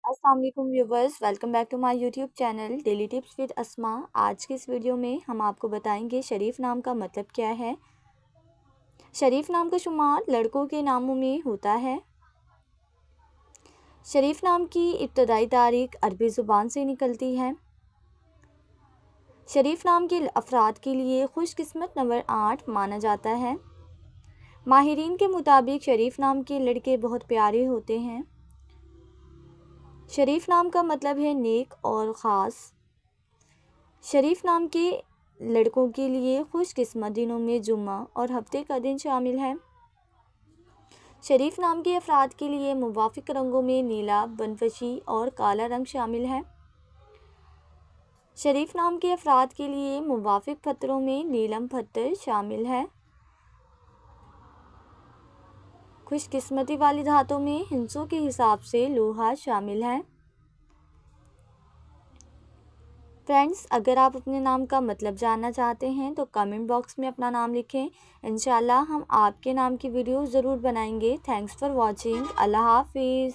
अस्सलाम वालेकुम viewers, welcome back to my YouTube channel daily tips with Asma. आज की इस वीडियो में हम आपको बताएंगे शरीफ नाम का मतलब क्या है। शरीफ नाम का शुमार लड़कों के नामों में होता है। शरीफ नाम की इब्तदाई तारीख अरबी ज़ुबान से निकलती है। शरीफ नाम के अफराद के लिए खुशकिस्मत नंबर 8 माना जाता है। माहिरीन के मुताबिक शरीफ नाम के लड़के बहुत प्यारे होते हैं। शरीफ नाम का मतलब है नेक और ख़ास। शरीफ नाम के लड़कों के लिए खुशकिस्मत दिनों में जुम्मा और हफ्ते का दिन शामिल है। शरीफ नाम के अफराद के लिए मुवाफिक रंगों में नीला, बनफशी और काला रंग शामिल है। शरीफ नाम के अफराद के लिए मुवाफिक पत्थरों में नीलम पत्थर शामिल है। खुशकिस्मती वाली धातों में हिंसों के हिसाब से लोहा शामिल है। फ्रेंड्स, अगर आप अपने नाम का मतलब जानना चाहते हैं तो कमेंट बॉक्स में अपना नाम लिखें। इंशाल्लाह हम आपके नाम की वीडियो ज़रूर बनाएंगे। Thanks for watching. अल्लाह हाफिज़।